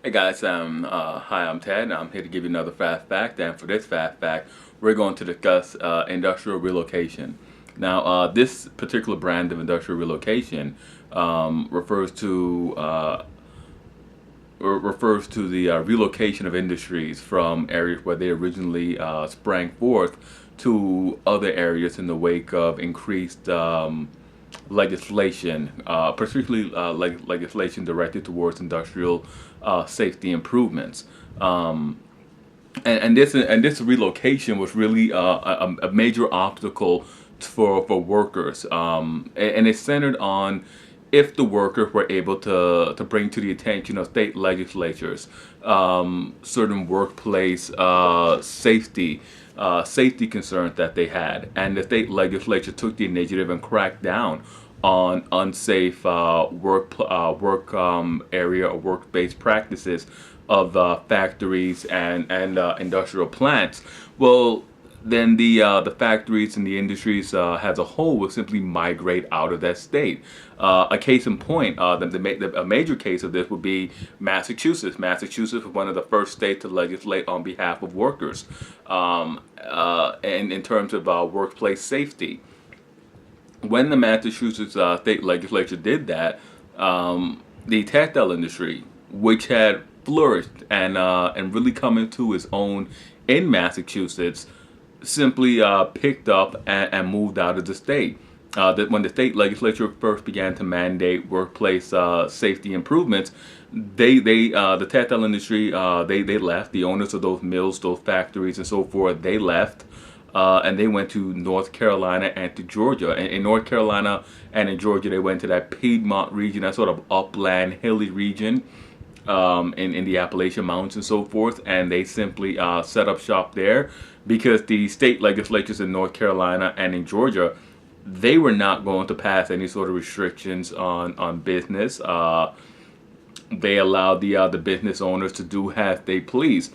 Hey guys, hi, I'm Ted, and I'm here to give you another fast fact. And for this fast fact, we're going to discuss industrial relocation. Now, this particular brand of industrial relocation refers to the relocation of industries from areas where they originally sprang forth to other areas in the wake of increased legislation, particularly legislation directed towards industrial safety improvements. And this relocation was really a major obstacle for workers, and it's centered on if the workers were able to bring to the attention of state legislatures certain workplace safety concerns that they had, and the state legislature took the initiative and cracked down on unsafe work area or work-based practices of factories and industrial plants. Well, then the factories and the industries as a whole will simply migrate out of that state. A case in point, a major case of this would be Massachusetts. Massachusetts was one of the first states to legislate on behalf of workers, and in terms of workplace safety. When the Massachusetts state legislature did that, the textile industry, which had flourished and really come into its own in Massachusetts, simply picked up and moved out of the state. That when the state legislature first began to mandate workplace safety improvements, the textile industry they left. The owners of those mills, those factories, and so forth, they left. And they went to North Carolina and to Georgia. In North Carolina and in Georgia, they went to that Piedmont region, that sort of upland, hilly region in the Appalachian Mountains and so forth. And they simply set up shop there because the state legislatures in North Carolina and in Georgia, they were not going to pass any sort of restrictions on business. They allowed the business owners to do as they please.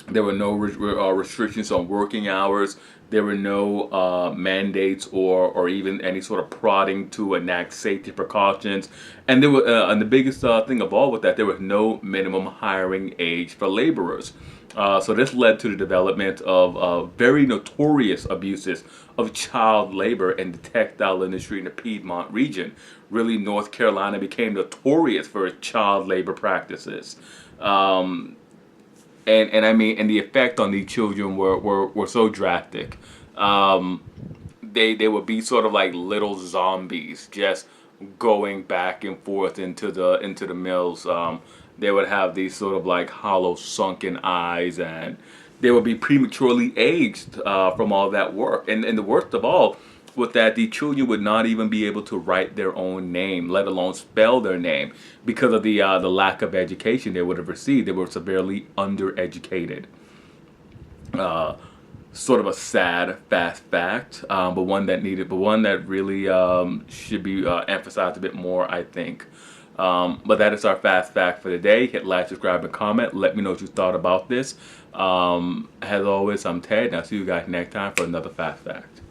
There were no restrictions on working hours. There were no mandates or even any sort of prodding to enact safety precautions. And and the biggest thing of all with that, there was no minimum hiring age for laborers. So this led to the development of very notorious abuses of child labor in the textile industry in the Piedmont region. Really, North Carolina became notorious for its child labor practices. And I mean, and the effect on these children were so drastic. They would be sort of like little zombies, just going back and forth into the mills. They would have these sort of like hollow, sunken eyes, and they would be prematurely aged from all that work. And the worst of all was that the children would not even be able to write their own name, let alone spell their name, because of the lack of education they would have received. They were severely undereducated. Sort of a sad, fast fact, but one that really should be emphasized a bit more, I think. But that is our fast fact for today. Hit like, subscribe, and comment. Let me know what you thought about this. As always, I'm Ted, and I'll see you guys next time for another fast fact.